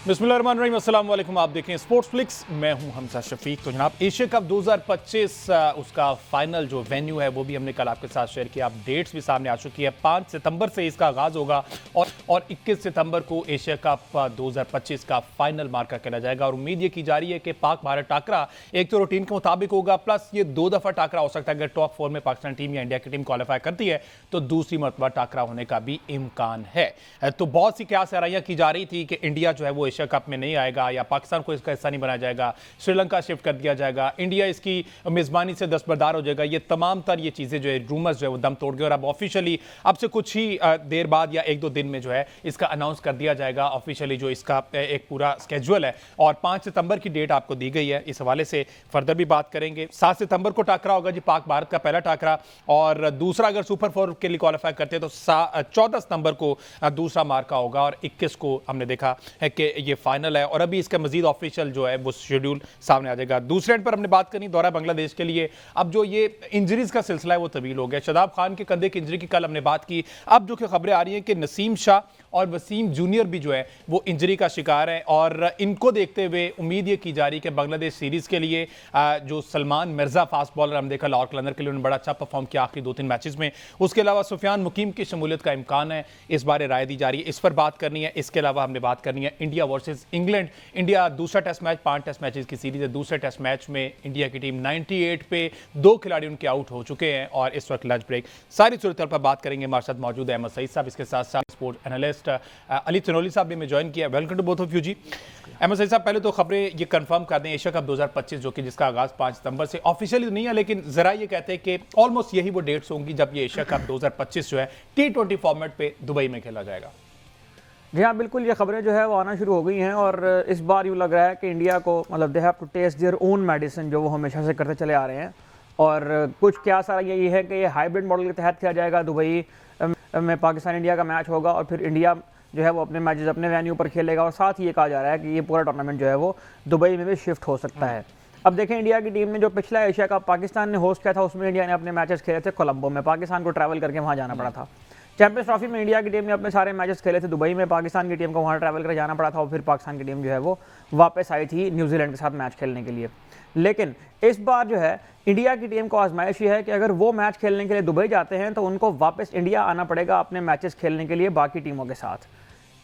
बिस्मिल्लाहिर्रहमानिर्रहीम, अस्सलाम वालेकुम। आप देखें स्पोर्ट्स फ्लिक्स, मैं हूं हमजा शफीक। तो जनाब एशिया कप 2025 उसका फाइनल जो वेन्यू है वो भी हमने कल आपके साथ शेयर किया। अब डेट्स भी सामने आ चुकी है। 5 सितंबर से इसका आगाज होगा और 21 सितंबर को एशिया कप 2025 का फाइनल मार्का खेला जाएगा। और उम्मीद ये की जा रही है कि पाक भारत टाकरा एक तो रूटीन के मुताबिक होगा, प्लस ये 2 दफा टाकरा हो सकता है। अगर टॉप 4 में पाकिस्तान टीम या इंडिया की टीम क्वालिफाई करती है तो दूसरी मरतबा टाकरा होने का भी इम्कान है। तो बहुत सी क्या सराहियां की जा रही थी कि इंडिया जो है वो एशिया कप में नहीं आएगा या पाकिस्तान को इसका हिस्सा नहीं बनाया जाएगा, श्रीलंका शिफ्ट कर दिया जाएगा, इंडिया इसकी मेजबानी से दस्तबरदार हो जाएगा। ये तमाम तर ये चीजें जो है रूमर्स जो है वो दम तोड़ गए और अब ऑफिशियली अब से कुछ ही देर बाद या 1-2 दिन में जो है इसका अनाउंस कर दिया जाएगा ऑफिशियली जो इसका एक पूरा स्केड्यूल है। और 5 सितंबर की डेट आपको दी गई है। इस हवाले से फर्दर भी बात करेंगे। 7 सितंबर को टाकरा होगा जी, पाक भारत का पहला टाकरा, और दूसरा अगर सुपर 4 के लिए क्वालिफाई करते हैं तो 14 सितंबर को दूसरा मार्का होगा और 21 को हमने देखा है कि ये फाइनल है। और अभी इसका मजीद ऑफिशियल जो है वो शेड्यूल सामने आ जाएगा। दूसरे एंड पर हमने बात करनी दौरा बांग्लादेश के लिए। अब जो ये इंजरीज का सिलसिला है वो तवील हो गया। शादाब खान के कंधे की इंजरी की कल हमने बात की। अब जो कि खबरें आ रही हैं कि नसीम शाह और वसीम जूनियर भी जो है वो इंजरी का शिकार है और इनको देखते हुए उम्मीद ये की जा रही है कि बांग्लादेश सीरीज के लिए जो सलमान मिर्जा फास्ट बॉलर हम देखा लाहौर कलंदर के लिए उन्होंने बड़ा अच्छा परफॉर्म किया आखिरी 2-3 मैचेस में। उसके अलावा सुफियान मुकीम की शमूलियत का इम्कान है, इस बारे राय दी जा रही है, इस पर बात करनी है। इसके अलावा हमने बात करनी है इंडिया वर्सेस इंग्लैंड। इंडिया दूसरा टेस्ट मैच, 5 टेस्ट मैचेस की सीरीज है। दूसरे टेस्ट मैच में इंडिया की टीम 98 पे 2 खिलाड़ी उनके आउट हो चुके हैं और इस वक्त लंच ब्रेक। सारी सूरत पर बात करेंगे। हमारे साथ मौजूद है अहमद सईद साहब, इसके साथ साथ स्पोर्ट एनालिस्ट अली तनोली साहब ने ज्वाइन किया। Welcome to both of you ji. Ahmed Saeed साहब, पहले तो खबरें ये कंफर्म कर दें, एशिया कप 2025 जो कि जिसका आगाज 5 सितंबर से ऑफिशियली नहीं है लेकिन जरा ये कहते हैं कि ऑलमोस्ट यही वो डेट्स होंगी जब ये एशिया कप 2025 जो है T20 फॉर्मेट पे दुबई में खेला जाएगा। जी हाँ, बिल्कुल ये खबरें जो है वो आना शुरू हो गई हैं और इस बार यूँ लग रहा है कि इंडिया को मतलब they have to test their own medicine जो वो हमेशा से करते चले आ रहे हैं। और कुछ क्या सारा ये है कि ये हाइब्रिड मॉडल के तहत किया जाएगा। दुबई में पाकिस्तान इंडिया का मैच होगा और फिर इंडिया जो है वो अपने मैचेस अपने वेन्यू पर खेलेगा। और साथ ही ये कहा जा रहा है कि ये पूरा टूर्नामेंट जो है वो दुबई में भी शिफ्ट हो सकता है। अब देखें, इंडिया की टीम ने जो पिछला एशिया कप पाकिस्तान ने होस्ट किया था उसमें इंडिया ने अपने मैचेस खेले थे कोलंबो में, पाकिस्तान को ट्रैवल करके वहाँ जाना पड़ा था। चैंपियंस ट्रॉफी में इंडिया की टीम ने अपने सारे मैचेस खेले थे दुबई में, पाकिस्तान की टीम को वहाँ ट्रैवल कर जाना पड़ा था और फिर पाकिस्तान की टीम जो है वो वापस आई थी न्यूजीलैंड के साथ मैच खेलने के लिए। लेकिन इस बार जो है इंडिया की टीम को आजमाइश ये है कि अगर वो मैच खेलने के लिए दुबई जाते हैं तो उनको वापस इंडिया आना पड़ेगा अपने मैचेस खेलने के लिए बाकी टीमों के साथ।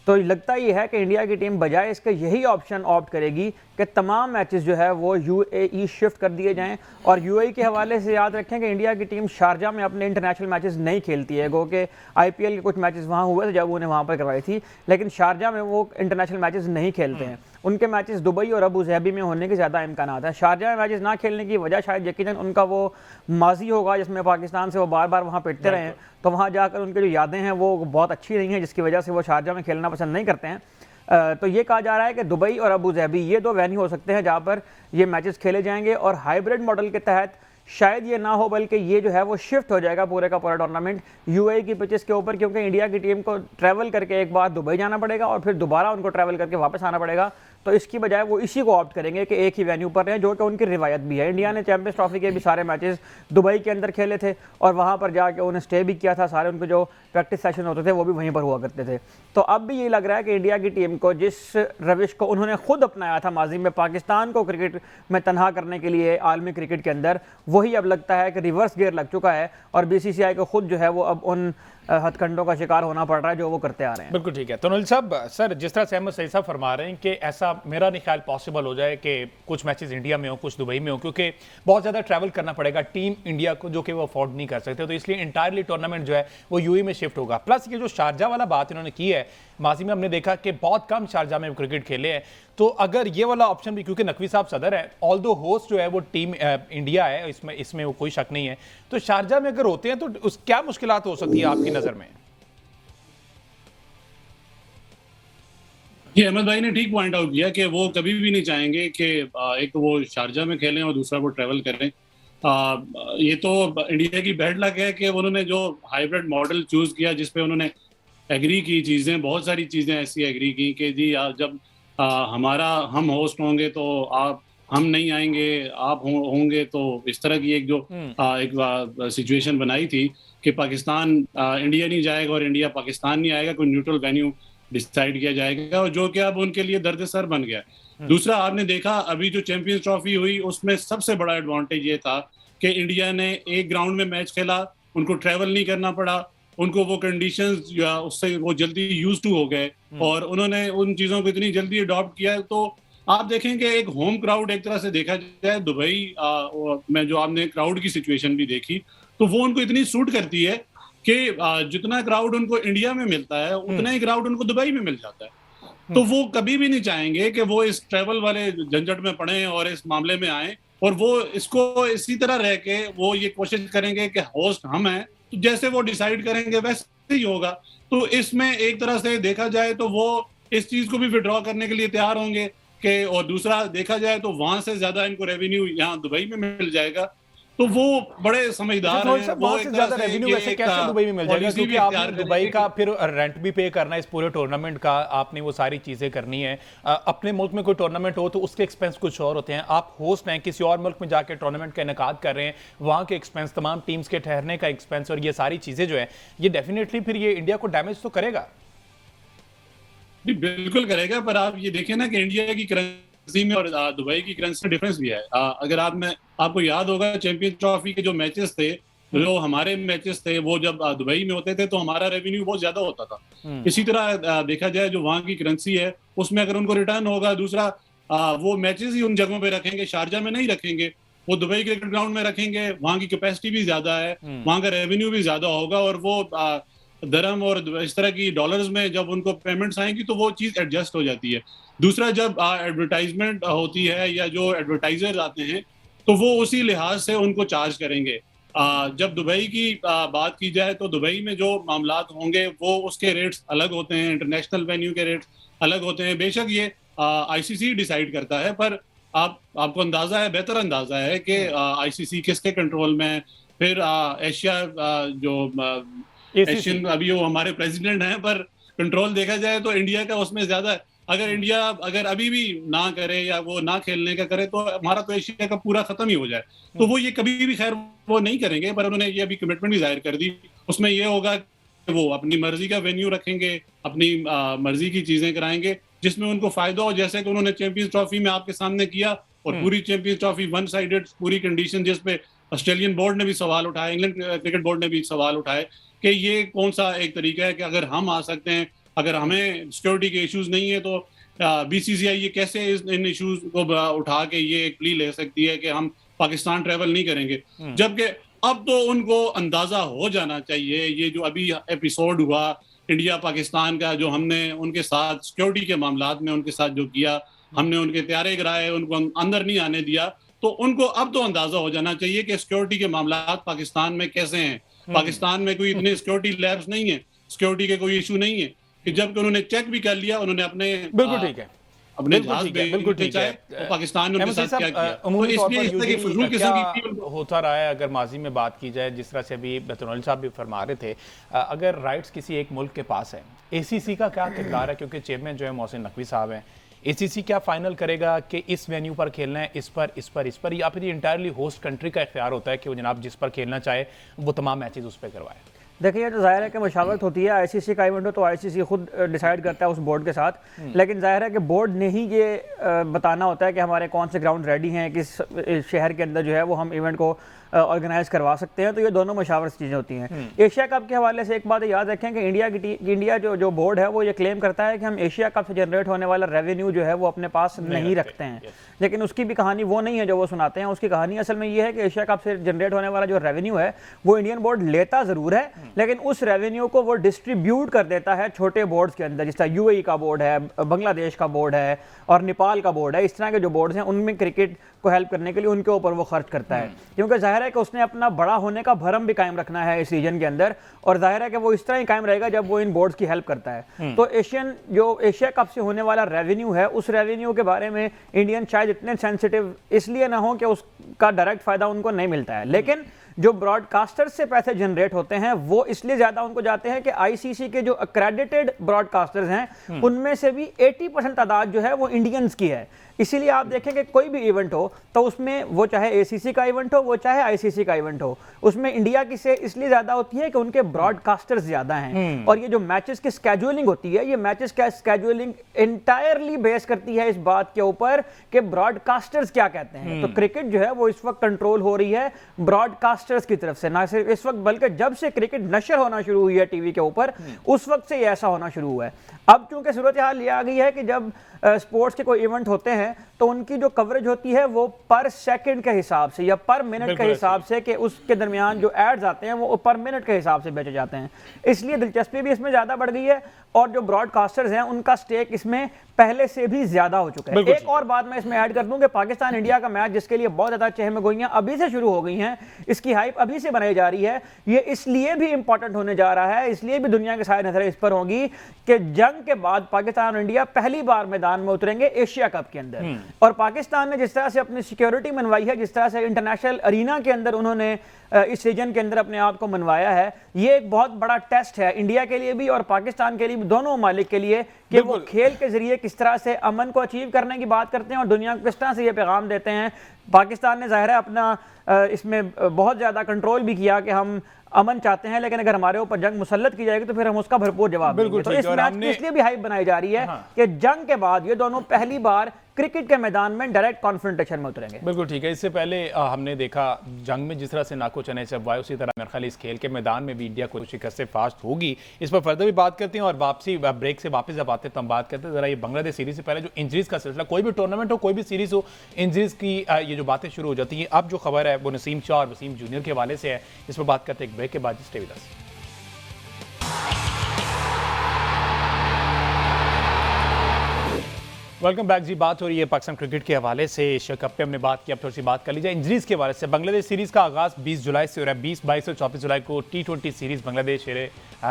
तो लगता ही है कि इंडिया की टीम बजाय इसके यही ऑप्शन ऑप्ट करेगी कि तमाम मैचेस जो है वो यूएई शिफ्ट कर दिए जाएं। और यूएई के हवाले से याद रखें कि इंडिया की टीम शारजा में अपने इंटरनेशनल मैचेस नहीं खेलती है। गो कि आईपीएल के कुछ मैचेस वहाँ हुए थे जब उन्हें वहाँ पर करवाई थी, लेकिन शारजा में वो इंटरनेशनल मैचेस नहीं खेलते हैं। उनके मैचेस दुबई और अबू धाबी में होने के ज़्यादा इम्कान है। शारजा में मैचेस ना खेलने की वजह शायद यकीनन उनका वो माजी होगा जिसमें पाकिस्तान से वो बार बार वहाँ पिटते रहे हैं, तो वहाँ जाकर उनकी जो यादें हैं वो बहुत अच्छी नहीं हैं, जिसकी वजह से वो शारजा में खेलना पसंद नहीं करते हैं। तो ये कहा जा रहा है कि दुबई और अबू धाबी ये 2 वेन्यू हो सकते हैं जहाँ पर ये मैचेस खेले जाएंगे। और हाइब्रिड मॉडल के तहत शायद ये ना हो बल्कि ये जो है वो शिफ्ट हो जाएगा पूरे का पूरा टूर्नामेंट यूएई की पिचेस के ऊपर, क्योंकि इंडिया की टीम को ट्रैवल करके एक बार दुबई जाना पड़ेगा और फिर दोबारा उनको ट्रैवल करके वापस आना पड़ेगा। तो इसकी बजाय वो इसी को ऑप्ट करेंगे कि एक ही वेन्यू पर रहें, जो कि उनकी रिवायत भी है। इंडिया ने चैंपियंस ट्रॉफी के भी सारे मैचेस दुबई के अंदर खेले थे और वहाँ पर जाके उन्हें स्टे भी किया था। सारे उनके जो प्रैक्टिस सेशन होते थे वो भी वहीं पर हुआ करते थे। तो अब भी ये लग रहा है कि इंडिया की टीम को जिस रविश को उन्होंने खुद अपनाया था माजी में पाकिस्तान को क्रिकेट में तनहा करने के लिए आलमी क्रिकेट के अंदर, वही अब लगता है कि रिवर्स गियर लग चुका है और बीसीसीआई को खुद जो है वो अब उन हथकंडों का शिकार होना पड़ रहा है जो वो करते आ रहे हैं। बिल्कुल ठीक है तनोली साहब। सर, जिस तरह से अहमद सईद साहब फरमा रहे हैं कि ऐसा मेरा नहीं ख्याल पॉसिबल हो जाए कि कुछ मैचेस इंडिया में हो कुछ दुबई में हो, क्योंकि बहुत ज़्यादा ट्रैवल करना पड़ेगा टीम इंडिया को जो कि वो अफोर्ड नहीं कर सकते। तो इसलिए इंटायरली टूर्नामेंट जो है वो यूएई में शिफ्ट होगा। प्लस ये जो शारजा वाला बात इन्होंने की है, माजी में हमने देखा कि बहुत कम शारजा में क्रिकेट खेले हैं। तो अगर ये वाला ऑप्शन भी, क्योंकि नकवी साहब सदर है, ऑल दो होस्ट जो है वो टीम इंडिया है, इसमें वो कोई शक नहीं है, तो शारजा में अगर होते हैं तो उस क्या मुश्किलात हो सकती है आपकी नज़र में? ये अहमद भाई ने ठीक पॉइंट आउट किया कि वो कभी भी नहीं चाहेंगे कि एक तो वो शारजा में खेलें और दूसरा वो ट्रैवल करें। ये तो इंडिया की बैड लक है कि उन्होंने जो हाइब्रिड मॉडल चूज किया जिस पे उन्होंने एग्री की चीज़ें, बहुत सारी चीज़ें ऐसी एग्री की कि जी जब हम होस्ट होंगे तो हम नहीं आएंगे, आप होंगे। तो इस तरह की एक जो एक सिचुएशन बनाई थी कि पाकिस्तान इंडिया नहीं जाएगा और इंडिया पाकिस्तान नहीं आएगा, कोई न्यूट्रल वेन्यू डिसाइड किया जाएगा, और जो कि अब उनके लिए दर्द-सर बन गया है। दूसरा, आपने देखा अभी जो चैंपियंस ट्रॉफी हुई उसमें सबसे बड़ा एडवांटेज ये था कि इंडिया ने एक ग्राउंड में मैच खेला, उनको ट्रैवल नहीं करना पड़ा, उनको वो कंडीशंस या उससे वो जल्दी यूज्ड टू हो गए और उन्होंने उन चीज़ों को इतनी जल्दी अडॉप्ट किया है। तो आप देखेंगे एक होम क्राउड, एक तरह से देखा जाए दुबई में जो आपने क्राउड की सिचुएशन भी देखी, तो वो उनको इतनी सूट करती है कि जितना क्राउड उनको इंडिया में मिलता है उतना ही क्राउड उनको दुबई में मिल जाता है। तो वो कभी भी नहीं चाहेंगे कि वो इस ट्रैवल वाले झंझट में पड़े और इस मामले में आए, और वो इसको इसी तरह रह के वो ये कोशिश करेंगे कि होस्ट हम हैं, तो जैसे वो डिसाइड करेंगे वैसे ही होगा। तो इसमें एक तरह से देखा जाए तो वो इस चीज को भी विड्रॉ करने के लिए तैयार होंगे कि, और दूसरा देखा जाए तो वहां से ज्यादा इनको रेवेन्यू यहाँ दुबई में मिल जाएगा। तो वो बड़े समझदार हैं। वो बहुत से ज्यादा रेवेन्यू वैसे कैसे दुबई में मिल जाएगा, क्योंकि आपने दुबई का फिर रेंट भी पे करना है इस पूरे टूर्नामेंट का, आपने वो सारी चीजें करनी है। अपने मुल्क में कोई टूर्नामेंट हो तो उसके एक्सपेंस कुछ और होते हैं, आप होस्ट हैं किसी और मुल्क में जाके टूर्नामेंट का इनेकाद कर रहे हैं, वहां के एक्सपेंस, तमाम टीम्स के ठहरने का एक्सपेंस, और ये सारी चीजें जो है ये डेफिनेटली फिर ये इंडिया को डैमेज तो करेगा। बिल्कुल करेगा, पर आप ये देखें ना कि इंडिया की करेंसी में और दुबई की करेंसी में डिफरेंस भी है। अगर आपको याद होगा चैंपियंस ट्रॉफी के जो मैचेस थे, जो हमारे मैचेस थे, वो जब दुबई में होते थे तो हमारा रेवेन्यू बहुत ज्यादा होता था। इसी तरह देखा जाए जो वहाँ की करेंसी है उसमें अगर उनको रिटर्न होगा, दूसरा वो मैचेस ही उन जगहों पे रखेंगे, शारजा में नहीं रखेंगे, वो दुबई क्रिकेट ग्राउंड में रखेंगे, वहाँ की कैपेसिटी भी ज्यादा है, वहाँ का रेवेन्यू भी ज्यादा होगा, और वो दरम और इस तरह की डॉलर्स में जब उनको पेमेंट्स आएंगी तो वो चीज एडजस्ट हो जाती है। दूसरा, जब एडवर्टाइजमेंट होती है या जो एडवर्टाइजर्स आते हैं तो वो उसी लिहाज से उनको चार्ज करेंगे। जब दुबई की बात की जाए तो दुबई में जो मामलात होंगे वो उसके रेट्स अलग होते हैं, इंटरनेशनल वेन्यू के रेट्स अलग होते हैं। बेशक ये आईसीसी डिसाइड करता है, पर आपको अंदाजा है, बेहतर अंदाजा है कि आईसीसी किसके कंट्रोल में है। फिर एशिया जो एशियन, अभी वो हमारे प्रेसिडेंट हैं, पर कंट्रोल देखा जाए तो इंडिया का उसमें ज्यादा है। अगर इंडिया अभी भी ना करे या वो ना खेलने का करे तो हमारा तो एशिया का पूरा खत्म ही हो जाए। तो वो ये कभी भी खैर वो नहीं करेंगे, पर उन्होंने ये अभी कमिटमेंट भी जाहिर कर दी। उसमें ये होगा कि वो अपनी मर्जी का वेन्यू रखेंगे, अपनी मर्जी की चीजें कराएंगे जिसमें उनको फायदा हो, जैसे कि उन्होंने चैंपियंस ट्रॉफी में आपके सामने किया। और पूरी चैंपियंस ट्रॉफी वन साइडेड, पूरी कंडीशन, जिसपे ऑस्ट्रेलियन बोर्ड ने भी सवाल उठाए, इंग्लैंड क्रिकेट बोर्ड ने भी सवाल उठाए कि ये कौन सा एक तरीका है कि अगर हम आ सकते हैं, अगर हमें सिक्योरिटी के इश्यूज नहीं है, तो बीसीसीआई ये कैसे इन इश्यूज को उठा के ये एक प्ली ले सकती है कि हम पाकिस्तान ट्रैवल नहीं करेंगे। जबकि अब तो उनको अंदाजा हो जाना चाहिए, ये जो अभी एपिसोड हुआ इंडिया पाकिस्तान का, जो हमने उनके साथ सिक्योरिटी के मामलात में उनके साथ जो किया, हमने उनके त्यारे गिराए, उनको अंदर नहीं आने दिया, तो उनको अब तो अंदाजा हो जाना चाहिए कि सिक्योरिटी के मामलात पाकिस्तान में कैसे हैं। पाकिस्तान में कोई इतने सिक्योरिटी लैब्स नहीं है, सिक्योरिटी के कोई इशू नहीं है, कि जब उन्होंने चेक भी कर लिया, उन्होंने अपने बिल्कुल ठीक है, अपने जहाज बिल्कुल ठीक है, तो पाकिस्तान ने उनके साथ क्या किया। तो इसलिए इस तरह की फजूल किस्म की होता रहा है। अगर माजी में बात की जाए, जिस तरह से अभी बतनौली साहब भी फरमा रहे थे, अगर राइट्स किसी एक मुल्क के पास है, एसीसी का क्या किरदार है, क्योंकि चेयरमैन जो है मोहसिन नकवी साहब हैं, एसीसी क्या फाइनल करेगा कि इस वेन्यू पर खेलना है, इस पर, या फिर ये इंटायरली होस्ट कंट्री का इख्तियार होता है कि वो जनाब जिस पर खेलना चाहे वो तमाम मैचेस उस पर करवाए? देखिए, ये तो जाहिर है कि मशावरत होती है, आईसीसी का इवेंट हो तो आईसीसी खुद डिसाइड करता है उस बोर्ड के साथ, लेकिन जाहिर है कि बोर्ड ने ही ये बताना होता है कि हमारे कौन से ग्राउंड रेडी हैं, किस शहर के अंदर जो है वो हम इवेंट को ऑर्गेनाइज करवा सकते हैं। तो ये दोनों मशावरत चीज़ें होती हैं। एशिया कप के हवाले से एक बात याद रखें कि इंडिया जो बोर्ड है वो ये क्लेम करता है कि हम एशिया कप से जनरेट होने वाला रेवेन्यू जो है वो अपने पास नहीं रखते हैं, लेकिन उसकी भी कहानी वो नहीं है जो वो सुनाते हैं। उसकी कहानी असल में ये है कि एशिया कप से जनरेट होने वाला जो रेवेन्यू है वो इंडियन बोर्ड लेता ज़रूर है, लेकिन उस रेवेन्यू को वो डिस्ट्रीब्यूट कर देता है छोटे बोर्ड्स के अंदर, जिस तरह यूएई का बोर्ड है, बांग्लादेश का बोर्ड है और नेपाल का बोर्ड है। इस तरह के जो बोर्ड्स हैं उनमें क्रिकेट को हेल्प करने के लिए उनके ऊपर वो खर्च करता है, क्योंकि जाहिर है कि उसने अपना बड़ा होने का भरम भी कायम रखना है इस रीजन के अंदर, और जाहिर है कि वो इस तरह ही कायम रहेगा जब वो इन बोर्ड्स की हेल्प करता है। तो एशिया कप से होने वाला रेवेन्यू है, उस रेवेन्यू के बारे में इंडियन शायद इतने सेंसिटिव इसलिए ना हो कि उसका डायरेक्ट फायदा उनको नहीं मिलता है, लेकिन जो ब्रॉडकास्टर से पैसे जनरेट होते हैं वो इसलिए ज्यादा उनको जाते हैं कि आईसीसी के जो अक्रेडिटेड ब्रॉडकास्टर्स हैं उनमें से भी 80% तादाद जो है वो इंडियंस की है। इसीलिए आप देखेंगे कोई भी इवेंट हो तो उसमें वो चाहे एसीसी का इवेंट हो, वो चाहे आईसीसी का इवेंट हो, उसमें इंडिया की से इसलिए ज्यादा होती है कि उनके ब्रॉडकास्टर्स ज्यादा हैं। और ये जो मैचेस की स्केड्यूलिंग होती है, ये मैचेस का स्केड्यूलिंग इंटायरली बेस करती है इस बात के ऊपर कि ब्रॉडकास्टर्स क्या कहते हैं। तो क्रिकेट जो है वो इस वक्त कंट्रोल हो रही है ब्रॉडकास्टर्स की तरफ से, ना सिर्फ इस वक्त बल्कि जब से क्रिकेट नशर होना शुरू हुई है टीवी के ऊपर उस वक्त से ये ऐसा होना शुरू हुआ है। अब चूंकि सूरत हाल ये आ गई है कि जब स्पोर्ट्स के कोई इवेंट होते हैं तो उनकी जो कवरेज होती है वो पर सेकंड के हिसाब से या पर मिनट के हिसाब से, कि उसके दरमियान जो एड्स आते हैं वो पर मिनट के हिसाब से बेचे जाते हैं, इसलिए दिलचस्पी भी इसमें ज्यादा बढ़ गई है और जो ब्रॉडकास्टर्स हैं उनका स्टेक इसमें पहले से भी ज्यादा हो चुका है। एक और बात मैं इसमें ऐड कर दूं कि पाकिस्तान इंडिया का मैच जिसके लिए बहुत ज्यादा चहमगोइयां अभी से शुरू हो गई हैं, इसकी हाइप अभी से बनाई जा रही है, ये इसलिए भी इंपॉर्टेंट होने जा रहा है, इसलिए भी दुनिया के सारे नजरें इस पर होंगी कि जंग के बाद पाकिस्तान और इंडिया पहली बार मैदान में उतरेंगे एशिया कप के अंदर। और पाकिस्तान ने जिस तरह से अपनी सिक्योरिटी मनवाई है, जिस तरह से इंटरनेशनल अरीना के अंदर उन्होंने इस रीजन के अंदर अपने आप को मनवाया है, ये एक बहुत बड़ा टेस्ट है इंडिया के लिए भी और पाकिस्तान के लिए भी, दोनों ममालिक के लिए, कि वो खेल के जरिए किस तरह से अमन को अचीव करने की बात करते हैं और दुनिया को किस तरह से ये पैगाम देते हैं। पाकिस्तान ने जाहिर है अपना इसमें बहुत ज्यादा कंट्रोल भी किया कि हम अमन चाहते हैं, लेकिन अगर हमारे ऊपर जंग मुसल्लत की जाएगी तो फिर हम उसका भरपूर जवाब देंगे। तो इस मैच की इसलिए भी हाइप बनाई जा रही है कि जंग के बाद ये दोनों पहली बार क्रिकेट के मैदान में डायरेक्ट कॉन्फ्रंटेशन में उतरेंगे। बिल्कुल ठीक है। इससे पहले हमने देखा जंग में जिस तरह से नाको चने चबवाए, उसी तरह मेरे ख्याल इस खेल के मैदान में भी इंडिया को शिकस्त से फास्ट होगी। इस पर फर्दर भी बात करते हैं और वापसी ब्रेक से वापस जब आते हैं तो हम बात करते हैं जरा ये बांग्लादेश सीरीज से पहले जो इंजरीज का सिलसिला, कोई भी टूर्नामेंट हो, कोई भी सीरीज हो, इंजरीज की ये जो बातें शुरू हो जाती हैं। अब जो खबर है वो नसीम शाह और वसीम जूनियर के हवाले से है, इस पर बात करते हैं एक ब्रेक के बाद। Stay with us. Welcome back ji. बात हो रही है पाकिस्तान क्रिकेट के हवाले से, एशिया कप पे हमने बात की, अब थोड़ी सी बात कर लीजिए इंजरीज के हवाले से। बांग्लादेश सीरीज का आगाज 20 जुलाई से हो रहा है। 20, 22 और 24 जुलाई को T20 सीरीज बांग्लादेश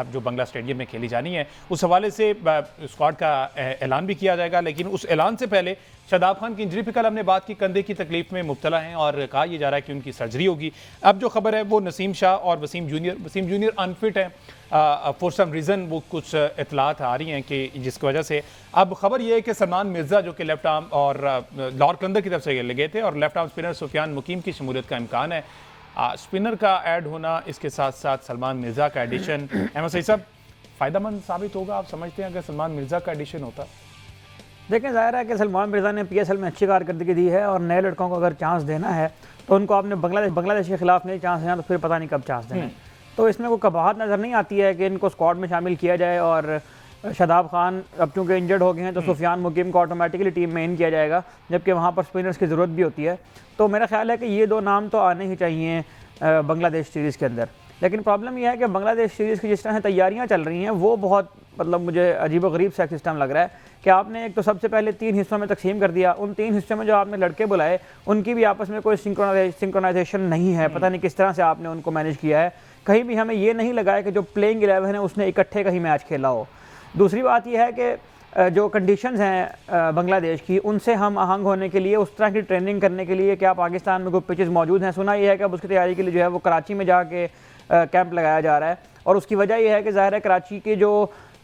जो बंगला स्टेडियम में खेली जानी है, उस हवाले से स्क्वाड का ऐलान भी किया जाएगा। लेकिन उस ऐलान से पहले शादाब खान की इंजरी पे कल हमने बात की, कंधे की तकलीफ में मुब्तला हैं और कहा यह जा रहा है कि उनकी सर्जरी होगी। अब जो खबर है वो नसीम शाह और वसीम जूनियर अनफिट हैं फॉर सम रीज़न, वो कुछ इतलात आ रही हैं कि जिसकी वजह से अब खबर यह है कि सलमान मिर्ज़ा जो कि लेफ्ट आर्म और लाहौर कलंदर की तरफ से लगे थे और लेफ्ट आर्म स्पिनर सुफियान मुकीम की शमूलियत का इम्कान है। स्पिनर का ऐड होना, इसके साथ साथ सलमान मिर्ज़ा का एडिशन, अहमद सईद साहब फ़ायदेमंद साबित होगा, आप समझते हैं अगर सलमान मिर्ज़ा का एडिशन होता? देखें, ज़ाहिर है कि सलमान मिर्ज़ा ने PSL में अच्छी कारकर्दगी दी है और नए लड़कों को अगर चांस देना है तो उनको आपने बांग्लादेश के खिलाफ नहीं चांस देना तो फिर पता नहीं कब चांस देना है। तो इसमें कोई कबाहत नज़र नहीं आती है कि इनको स्क्वाड में शामिल किया जाए और शादाब खान अब चूँकि इंजर्ड हो गए हैं तो सुफियान मुकीम को ऑटोमेटिकली टीम में इन किया जाएगा, जबकि वहाँ पर स्पिनर्स की ज़रूरत भी होती है। तो मेरा ख्याल है कि ये दो नाम तो आने ही चाहिए बांग्लादेश सीरीज़ के अंदर। लेकिन प्रॉब्लम यह है कि बांग्लादेश सीरीज़ की जिस तरह से तैयारियाँ चल रही हैं वो बहुत मुझे अजीब व गरीब सा सिस्टम लग रहा है कि आपने एक तो सबसे पहले 3 हिस्सों में तकसीम कर दिया। उन 3 हिस्सों में जो आपने लड़के बुलाए उनकी भी आपस में कोई सिंक्रोनाइजेशन नहीं है, पता नहीं किस तरह से आपने उनको मैनेज किया है। कहीं भी हमें ये नहीं लगा है कि जो प्लेइंग 11 है उसने इकट्ठे कहीं मैच खेला हो। दूसरी बात यह है कि जो कंडीशंस हैं बांग्लादेश की, उनसे हम आहंग होने के लिए, उस तरह की ट्रेनिंग करने के लिए क्या पाकिस्तान में कोई पिचेस मौजूद हैं? सुना यह है कि अब उसकी तैयारी के लिए जो है वो कराची में जाके कैंप लगाया जा रहा है और उसकी वजह यह है कि ज़ाहिर है कराची के जो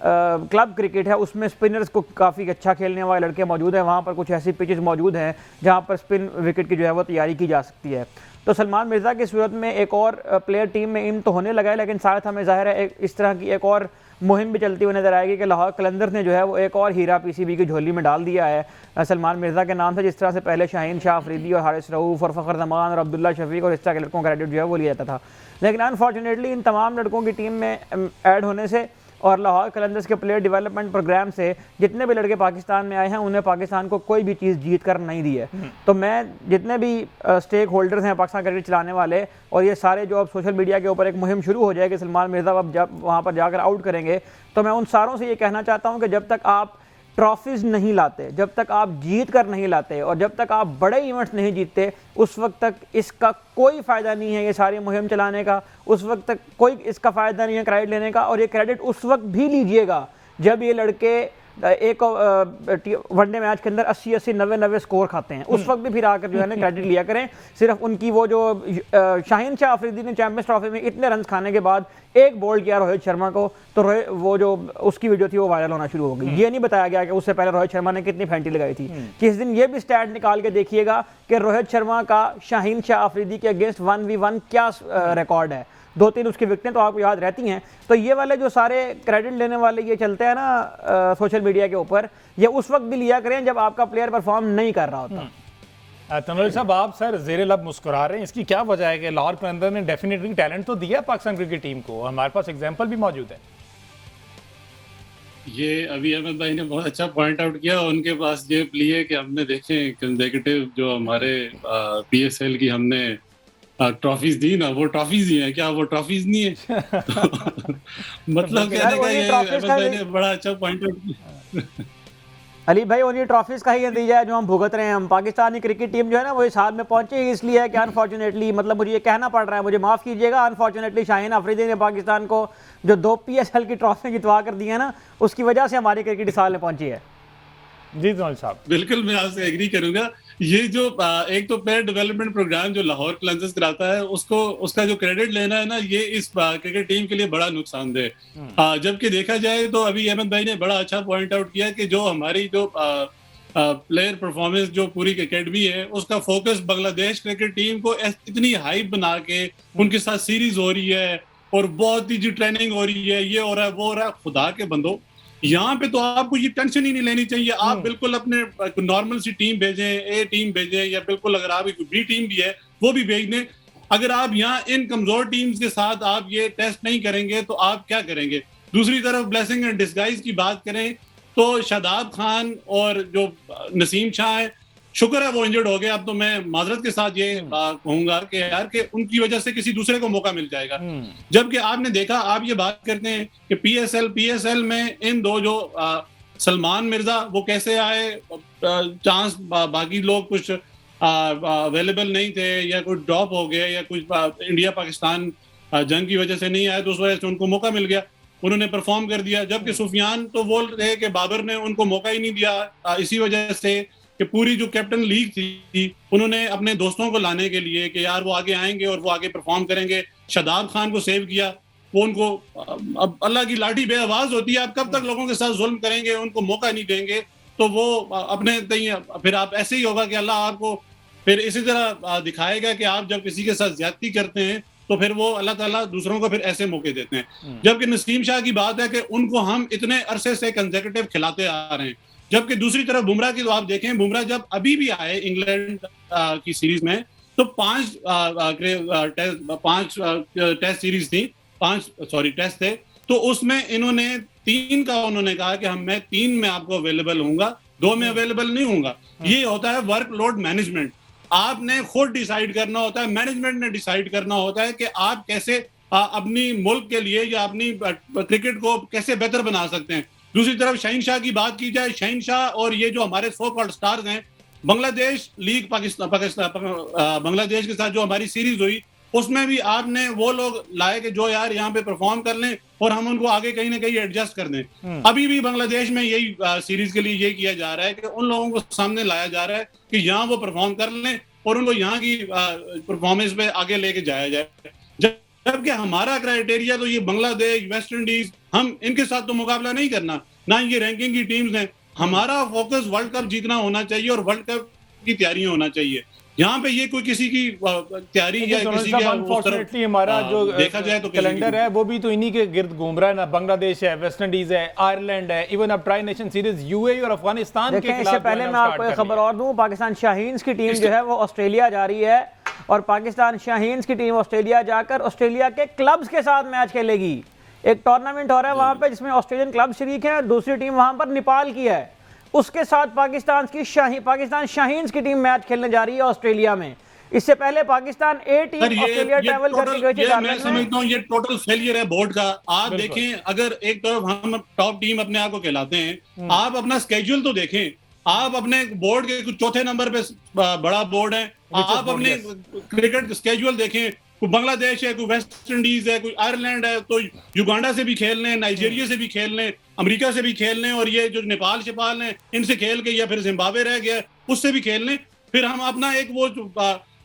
क्लब क्रिकेट है उसमें स्पिनर्स को काफ़ी अच्छा खेलने वाले लड़के मौजूद हैं, वहाँ पर कुछ ऐसी पिचेस मौजूद हैं जहाँ पर स्पिन विकेट की जो है वो तैयारी की जा सकती है। तो सलमान मिर्ज़ा की सूरत में एक और प्लेयर टीम में इन तो होने लगा है, लेकिन साथ हमें ज़ाहिर है इस तरह की एक और मुहिम भी चलती हुई नजर आएगी कि लाहौर कलंदर ने जो है वो एक और हीरा PCB की झोली में डाल दिया है सलमान मिर्ज़ा के नाम से। जिस तरह से पहले शाहीन शाह अफरीदी और हारिस रऊफ़ और फ़खर जमान और अब्दुल्ला शफीक और इस तरह के लड़कों का क्रेडिट जो है वो लिया जाता था, लेकिन अनफॉर्चुनेटली इन तमाम लड़कों की टीम में ऐड होने से और लाहौर कलंदर्स के प्लेयर डेवलपमेंट प्रोग्राम से जितने भी लड़के पाकिस्तान में आए हैं उन्हें पाकिस्तान को कोई भी चीज़ जीत कर नहीं दी है। तो मैं जितने भी स्टेक होल्डर्स हैं पाकिस्तान क्रिकेट चलाने वाले और ये सारे जो अब सोशल मीडिया के ऊपर एक मुहिम शुरू हो जाएगी सलमान मिर्ज़ा अब जब वहाँ पर जाकर आउट करेंगे, तो मैं उन सारों से ये कहना चाहता हूँ कि जब तक आप ट्रॉफीज़ नहीं लाते, जब तक आप जीत कर नहीं लाते और जब तक आप बड़े इवेंट्स नहीं जीतते, उस वक्त तक इसका कोई फ़ायदा नहीं है ये सारी मुहिम चलाने का, उस वक्त तक कोई इसका फ़ायदा नहीं है क्रेडिट लेने का। और ये क्रेडिट उस वक्त भी लीजिएगा जब ये लड़के एक वनडे मैच के अंदर 80-80, 90-90 स्कोर खाते हैं, उस वक्त भी फिर आकर जो है ना क्रेडिट लिया करें। सिर्फ उनकी वो जो शाहीन शाह अफरीदी ने चैंपियंस ट्रॉफी में इतने रन खाने के बाद एक बोल्ड किया रोहित शर्मा को, तो वो जो उसकी वीडियो थी वो वायरल होना शुरू हो गई। ये नहीं बताया गया कि उससे पहले रोहित शर्मा ने कितनी फेंटी लगाई थी। किस दिन ये भी स्टैट निकाल के देखिएगा कि रोहित शर्मा का शाहीन शाह अफरीदी के अगेंस्ट 1v1 क्या रिकॉर्ड है। 2-3 उसकी विकेटें तो आपको याद रहती हैं। तो ये वाले जो सारे क्रेडिट लेने वाले ये चलते हैं ना सोशल मीडिया के ऊपर, ये उस वक्त भी लिया करें जब आपका प्लेयर परफॉर्म नहीं कर रहा होता। तनवीर साहब, आप सर ज़ेरे लब मुस्कुरा रहे हैं, इसकी क्या वजह है कि लाहौर कलंदर ने डेफिनेटली टैलेंट तो दिया पाकिस्तान क्रिकेट टीम को, हमारे पास एग्जांपल भी मौजूद है। ये अभी अहमद भाई ने बहुत अच्छा पॉइंट आउट किया। उनके पास ये प्ली है कि हमने देखे कंसेक्यूटिव जो हमारे PSL की हमने ट्रॉफीज दी ना, वो ट्रॉफीज ही है क्या, वो ट्रॉफीज नहीं है। मतलब कहने का ये अहमद भाई ने बड़ा अच्छा पॉइंट आउट किया। अली भाई, उन्हीं ट्रॉफीज का ही नतीजा है जो हम भुगत रहे हैं। हम पाकिस्तानी क्रिकेट टीम जो है ना वो इस हाल में पहुंची इसलिए है कि अनफॉर्चुनेटली, मतलब मुझे ये कहना पड़ रहा है, मुझे माफ़ कीजिएगा, अनफॉर्चुनेटली शाहीन अफरीदी ने पाकिस्तान को जो 2 PSL की ट्रॉफी जितवा कर दी है ना, उसकी वजह से हमारी क्रिकेट इस हाल में पहुंची है। जी तनवीर साहब, बिल्कुल मैं आपसे एग्री करूंगा। ये जो एक तो प्लेयर डेवलपमेंट प्रोग्राम जो लाहौर कलंदर्स कराता है, उसका जो क्रेडिट लेना है ना, ये इस क्रिकेट टीम के लिए बड़ा नुकसानदेह। जबकि देखा जाए तो अभी अहमद भाई ने बड़ा अच्छा पॉइंट आउट किया कि जो हमारी जो प्लेयर परफॉर्मेंस जो पूरी एकेडमी है, उसका फोकस बांग्लादेश क्रिकेट टीम को इतनी हाइप बना के उनके साथ सीरीज हो रही है और बहुत ही ट्रेनिंग हो रही है, ये हो रहा है वो हो रहा है। खुदा के बंदो, यहाँ पे तो आपको ये टेंशन ही नहीं लेनी चाहिए। आप बिल्कुल अपने नॉर्मल सी टीम भेजें, ए टीम भेजें, या बिल्कुल अगर आपकी बी टीम भी है वो भी भेज दें। अगर आप यहाँ इन कमजोर टीम्स के साथ आप ये टेस्ट नहीं करेंगे तो आप क्या करेंगे। दूसरी तरफ ब्लेसिंग एंड डिस्गाइज की बात करें तो शादाब खान और जो नसीम शाह है, शुक्र है वो इंजर्ड हो गए। अब तो मैं माजरत के साथ ये कहूंगा कि यार कि उनकी वजह से किसी दूसरे को मौका मिल जाएगा। जबकि आपने देखा, आप ये बात करते हैं कि PSL में इन दो जो सलमान मिर्जा वो कैसे आए, चांस बाकी लोग कुछ अवेलेबल नहीं थे या कुछ ड्रॉप हो गए या कुछ इंडिया पाकिस्तान जंग की वजह से नहीं आए, तो उस वजह से उनको मौका मिल गया, उन्होंने परफॉर्म कर दिया। जबकि सुफियान तो बोल रहे कि बाबर ने उनको मौका ही नहीं दिया, इसी वजह से कि पूरी जो कैप्टन लीग थी उन्होंने अपने दोस्तों को लाने के लिए कि यार वो आगे आएंगे और वो आगे परफॉर्म करेंगे, शादाब खान को सेव किया। वो उनको, अब अल्लाह की लाठी बेआवाज होती है, आप कब तक लोगों के साथ जुल्म करेंगे, उनको मौका नहीं देंगे, तो वो अपने फिर आप ऐसे ही होगा कि अल्लाह आपको फिर इसी तरह दिखाएगा कि आप जब किसी के साथ ज्यादती करते हैं तो फिर वो अल्लाह ताला दूसरों को फिर ऐसे मौके देते हैं। जबकि नसीम शाह की बात है कि उनको हम इतने अरसे से कंसेक्यूटिव खिलाते आ रहे हैं। जबकि दूसरी तरफ बुमराह की तो आप देखें, बुमराह जब अभी भी आए इंग्लैंड की सीरीज में तो 5 टेस्ट सीरीज थी, 5 टेस्ट थे, तो उसमें इन्होंने 3 का उन्होंने कहा कि मैं 3 में आपको अवेलेबल हूंगा, 2 में अवेलेबल नहीं हूंगा। ये होता है वर्कलोड मैनेजमेंट। आपने खुद डिसाइड करना होता है, मैनेजमेंट ने डिसाइड करना होता है कि आप कैसे अपनी मुल्क के लिए या अपनी क्रिकेट को कैसे बेहतर बना सकते हैं। दूसरी तरफ शाहीन शाह की बात की जाए, शाहीन शाह और ये जो हमारे सो कॉल्ड स्टार्स हैं, बांग्लादेश लीग बांग्लादेश के साथ जो हमारी सीरीज हुई उसमें भी आपने वो लोग लाए कि जो यार यहाँ पे परफॉर्म कर लें और हम उनको आगे कहीं ना कहीं एडजस्ट कर दें। अभी भी बांग्लादेश में यही सीरीज के लिए ये किया जा रहा है कि उन लोगों को सामने लाया जा रहा है कि यहाँ वो परफॉर्म कर लें और उनको यहाँ की परफॉर्मेंस पे आगे लेके जाया जाए। जबकि हमारा क्राइटेरिया तो ये बांग्लादेश, वेस्ट इंडीज, हम इनके साथ तो मुकाबला नहीं करना, ना ये रैंकिंग की टीम्स हैं। हमारा फोकस वर्ल्ड कप जीतना होना चाहिए और वर्ल्ड कप की तैयारी होना चाहिए। यहाँ पे ये कोई किसी की तैयारी या किसी की, अनफॉर्चुनेटली हमारा जो देखा जाए तो कैलेंडर है वो भी तो इन्हीं के गिर्द घूम रहा है ना। बांग्लादेश है, वेस्ट इंडीज है, आयरलैंड है, इवन अब ट्राई नेशन सीरीज UAE और अफगानिस्तान के खिलाफ। इससे पहले मैं आपको एक खबर और दूं, पाकिस्तान शाहीन्स की टीम जो है वो ऑस्ट्रेलिया जा रही है और पाकिस्तान शाहीन्स की टीम ऑस्ट्रेलिया जाकर ऑस्ट्रेलिया के क्लब्स के साथ मैच खेलेगी। एक टूर्नामेंट हो रहा है वहां पे जिसमें ऑस्ट्रेलियन क्लब शरीक है, दूसरी टीम वहां पर नेपाल की है, उसके साथ पाकिस्तान शाहीन्स की टीम मैच खेलने जा रही है ऑस्ट्रेलिया में। इससे पहले पाकिस्तान ए टीम ऑस्ट्रेलिया ट्रैवल करके गई थी। मैं समझता हूँ ये टोटल फेलियर है बोर्ड का। आप देखें, अगर एक तरफ हम टॉप टीम अपने आप को कहलाते हैं, आप अपना स्केड्यूल तो देखें। आप अपने बोर्ड के कुछ चौथे नंबर पे बड़ा बोर्ड है, आप अपने क्रिकेट स्केड्यूल देखें, कोई बांग्लादेश है, कोई वेस्ट इंडीज है, कोई आयरलैंड है, तो युगांडा से भी खेल लें, नाइजीरिया से भी खेल लें, अमेरिका से भी खेल लें, और ये जो नेपाल शेपाल हैं इनसे खेल के, या फिर जिम्बाब्वे रह गया उससे भी खेल लें, फिर हम अपना एक वो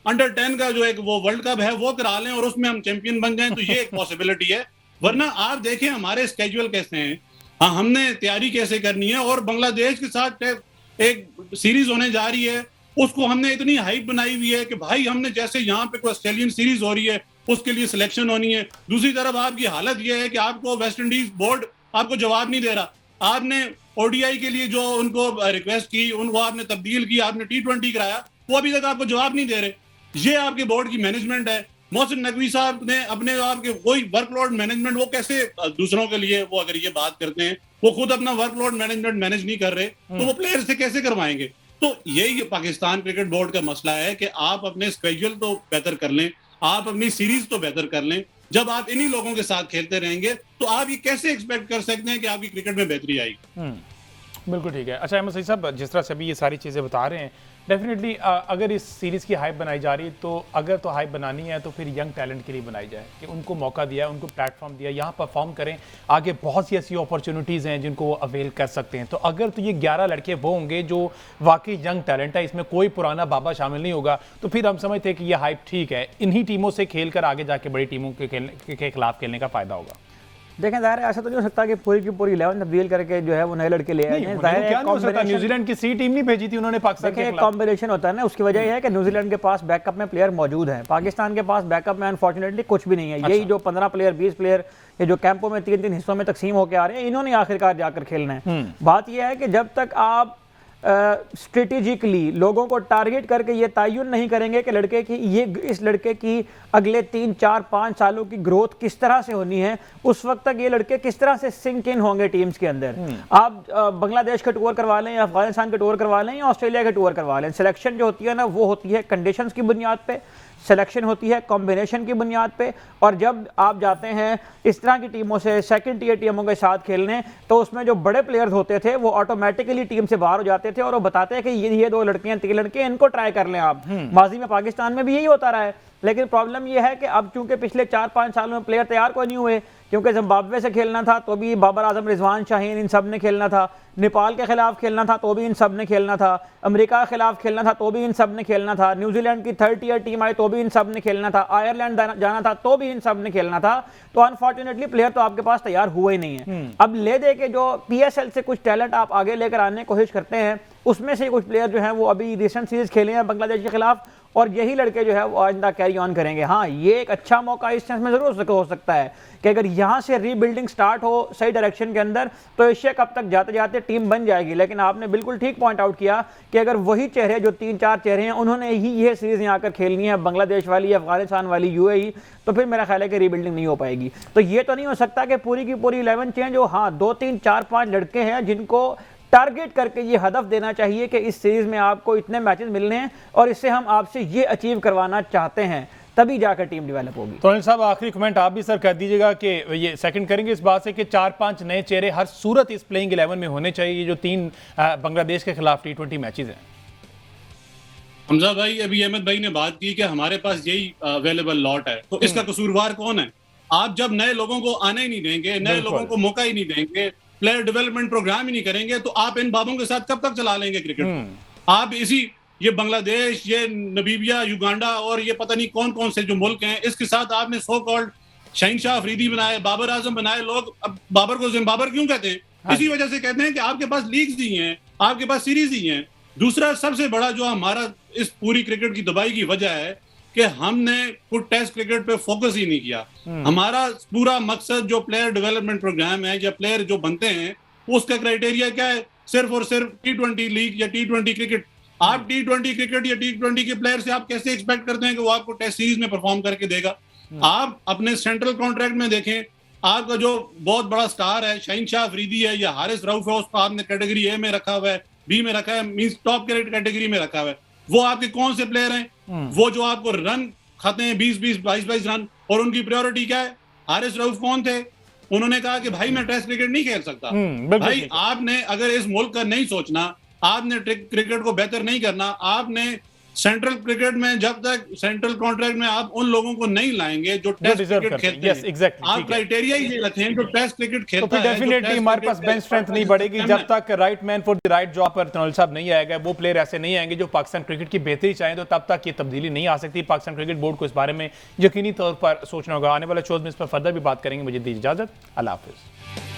अंडर 10 का जो एक वो वर्ल्ड कप है वो करा लें और उसमें हम चैंपियन बन जाएं, तो ये एक पॉसिबिलिटी है। वरना आप देखें हमारे स्केड्यूल कैसे हैं, हाँ, हमने तैयारी कैसे करनी है, और बांग्लादेश के साथ एक सीरीज होने जा रही है, उसको हमने इतनी हाइप बनाई हुई है कि भाई हमने जैसे यहाँ पे कोई ऑस्ट्रेलियन सीरीज हो रही है उसके लिए सिलेक्शन होनी है। दूसरी तरफ आपकी हालत यह है कि आपको वेस्ट इंडीज बोर्ड आपको जवाब नहीं दे रहा। आपने ओडीआई के लिए जो उनको रिक्वेस्ट की, उनको आपने तब्दील की, आपने T20 कराया, वो अभी तक आपको जवाब नहीं दे रहे। ये आपके बोर्ड की मैनेजमेंट है। मोहसिन नकवी साहब ने अपने आपके कोई वर्कलोड मैनेजमेंट, वो कैसे दूसरों के लिए, वो अगर ये बात करते हैं, वो खुद अपना वर्कलोड मैनेजमेंट मैनेज नहीं कर रहे, तो वो प्लेयर से कैसे करवाएंगे? तो यही पाकिस्तान क्रिकेट बोर्ड का मसला है कि आप अपने स्केड्यूल तो बेहतर कर लें, आप अपनी सीरीज तो बेहतर कर लें। जब आप इन्हीं लोगों के साथ खेलते रहेंगे तो आप ये कैसे एक्सपेक्ट कर सकते हैं कि आपकी क्रिकेट में बेहतरी आएगी? बिल्कुल ठीक है। अच्छा अहमद सईद साहब, जिस तरह से अभी ये सारी चीज़ें बता रहे हैं, डेफिनेटली अगर इस सीरीज़ की हाइप बनाई जा रही है, तो अगर तो हाइप बनानी है तो फिर यंग टैलेंट के लिए बनाई जाए, कि उनको मौका दिया है, उनको प्लेटफॉर्म दिया, यहाँ परफॉर्म करें। आगे बहुत सी ऐसी अपॉर्चुनिटीज़ हैं जिनको वो अवेल कर सकते हैं। तो अगर तो ये 11 लड़के वो होंगे जो वाकई यंग टैलेंट है, इसमें कोई पुराना बाबा शामिल नहीं होगा, तो फिर हम समझते हैं कि ये हाइप ठीक है। इन्हीं टीमों से खेल कर आगे जाके बड़ी टीमों के खिलाफ खेलने का फ़ायदा होगा। देखें, ज़ाहिर है ऐसा तो नहीं हो सकता कि पूरी की पूरी 11 तब्दील करके जो है वो नए लड़के ले आए हैं। ज़ाहिर है न्यूजीलैंड की सी टीम नहीं भेजी थी उन्होंने पाकिस्तान के खिलाफ। कॉम्बिनेशन होता है ना, उसकी वजह यह है कि न्यूजीलैंड के पास बैकअप में प्लेयर मौजूद हैं, पाकिस्तान के पास बैकअप में अनफॉर्चुनेटली कुछ भी नहीं है। यही जो 15 प्लेयर 20 प्लेयर ये जो कैंपों में 3-3 हिस्सों में तकसीम होकर आ रहे हैं, इन्होंने आखिरकार जाकर खेलना है। बात यह है कि जब तक आप स्ट्रेटेजिकली लोगों को टारगेट करके ये तयन नहीं करेंगे कि लड़के की इस लड़के की अगले 3, 4, 5 सालों की ग्रोथ किस तरह से होनी है, उस वक्त तक ये लड़के किस तरह से सिंक इन होंगे टीम्स के अंदर। आप बांग्लादेश का टूर करवा लें या अफगानिस्तान का टूर करवा लें या ऑस्ट्रेलिया का टूर करवा लें, सिलेक्शन जो होती है ना वो होती है कंडीशंस की बुनियाद पे, सिलेक्शन होती है कॉम्बिनेशन की बुनियाद पे। और जब आप जाते हैं इस तरह की टीमों से सेकंड टीयर टीमों के साथ खेलने, तो उसमें जो बड़े प्लेयर्स होते थे वो ऑटोमेटिकली टीम से बाहर हो जाते थे और वो बताते हैं कि ये 2 लड़कियां 3 लड़के इनको ट्राई कर लें आप। माजी में पाकिस्तान में भी यही होता रहा है, लेकिन प्रॉब्लम यह है कि अब चूंकि पिछले 4-5 सालों में प्लेयर तैयार कोई नहीं हुए, क्योंकि जिम्बाब्वे से खेलना था तो भी बाबर आजम, रिजवान शाहीन, इन सब ने खेलना था, नेपाल के खिलाफ खेलना था तो भी इन सब ने खेलना था, अमेरिका के खिलाफ खेलना था तो भी इन सब ने खेलना था, न्यूजीलैंड की 3rd टीयर टीम आई तो भी इन सब ने खेलना था, आयरलैंड जाना था तो भी इन सब ने खेलना था। तो अनफॉर्चुनेटली प्लेयर तो आपके पास तैयार हुए ही नहीं है। अब ले दे के जो PSL से कुछ टैलेंट आप आगे लेकर आने की कोशिश करते हैं, उसमें से कुछ प्लेयर जो हैं वो अभी रिसेंट सीरीज खेले हैं बांग्लादेश के खिलाफ, और यही लड़के जो है वो आइंदा कैरी ऑन करेंगे। हाँ, ये एक अच्छा मौका इस सेंस में जरूर हो सकता है कि अगर यहाँ से रीबिल्डिंग स्टार्ट हो सही डायरेक्शन के अंदर, तो एशिया कप तक जाते जाते टीम बन जाएगी। लेकिन आपने बिल्कुल ठीक पॉइंट आउट किया कि अगर वही चेहरे जो 3-4 चेहरे हैं उन्होंने ही ये सीरीज यहाँ आकर खेलनी है, बांग्लादेश वाली, अफगानिस्तान वाली, UAE, तो फिर मेरा ख्याल है कि रीबिल्डिंग नहीं हो पाएगी। तो ये तो नहीं हो सकता कि पूरी की पूरी 11 चेंज हो। हाँ, 2, 3, 4, 5 लड़के हैं जिनको टारगेट करके ये हदफ देना चाहिए कि इस सीरीज में आपको इतने मैचेस मिलने हैं और इससे हम आपसे ये अचीव करवाना चाहते हैं, तभी जाकर टीम डेवलप होगी। तो अनिल साहब, आखिरी कमेंट आप भी सर कर दीजिएगा कि ये सेकंड करेंगे इस बात से कि 4-5 नए चेहरे हर सूरत इस प्लेइंग 11 में होने चाहिए, जो 3 बांग्लादेश के खिलाफ T20 मैचेस हैं। हमजा भाई, अभी अहमद भाई ने बात की कि हमारे पास यही अवेलेबल लॉट है, तो इसका कसूरवार कौन है? आप जब नए लोगों को आने ही नहीं देंगे, नए लोगों को मौका ही नहीं देंगे, प्लेयर डेवलपमेंट प्रोग्राम ही नहीं करेंगे, तो आप इन बाबों के साथ कब तक चला लेंगे क्रिकेट? आप ये बांग्लादेश, ये नमीबिया, युगांडा और ये पता नहीं कौन कौन से जो मुल्क हैं, इसके साथ आपने सो कॉल्ड शहनशाह अफरीदी बनाए, बाबर आजम बनाए। लोग अब बाबर को जिम्बाबर क्यों कहते हैं? इसी वजह से कहते हैं कि आपके पास लीग्स ही हैं, आपके पास सीरीज ही हैं। दूसरा सबसे बड़ा जो हमारा इस पूरी क्रिकेट की दबाई की वजह है कि हमने कुछ टेस्ट क्रिकेट पे फोकस ही नहीं किया। हमारा पूरा मकसद जो प्लेयर डेवलपमेंट प्रोग्राम है या प्लेयर जो बनते हैं, उसका क्राइटेरिया क्या है? सिर्फ और सिर्फ T20 लीग या T20 क्रिकेट। आप T20 क्रिकेट या T20 के प्लेयर से आप कैसे एक्सपेक्ट करते हैं कि वो आपको टेस्ट सीरीज में परफॉर्म करके देगा? आप अपने सेंट्रल कॉन्ट्रैक्ट में देखें, आपका जो बहुत बड़ा स्टार है शहनशाह अफरीदी है या हारिस रऊफ है, उसको आपने कैटेगरी A में रखा हुआ है, B में रखा है, मींस टॉप कैटेगरी में रखा हुआ है। वो आपके कौन से प्लेयर हैं? वो जो आपको रन खाते हैं 20-20, 22-22 रन, और उनकी प्रायोरिटी क्या है? हारिस रऊफ कौन थे? उन्होंने कहा कि भाई मैं टेस्ट क्रिकेट नहीं खेल सकता। भाई आपने अगर इस मुल्क का नहीं सोचना, आपने क्रिकेट को बेहतर नहीं करना, आपने सेंट्रल क्रिकेट में जब तक सेंट्रल कॉन्ट्रैक्ट में आप उन लोगों को नहीं लाएंगे जो टेस्ट deserve क्रिकेट करते हैं। खेलते Yes, हैं, exactly, आप ठीक है। क्राइटेरिया ही ये रखें जो टेस्ट क्रिकेट तो खेलता फिर है, जो डेफिनेटली टेस्ट हमारे पास क्रिकेट बेंच स्ट्रेंथ नहीं बढ़ेगी जब तक right man for the right job पर तनोल साहब नहीं आएगा, वो प्लेयर ऐसे नहीं आएंगे जो पाकिस्तान क्रिकेट की बेहतरी चाहें, तो तब तक ये तब्दीली नहीं आ सकती। पाकिस्तान क्रिकेट बोर्ड को इस बारे में यकीनी तौर पर सोचना होगा। आने वाले शोज में इस पर फर्दर भी बात करेंगे। मुझे दीजिए इजाजत, अल्लाह हाफिज।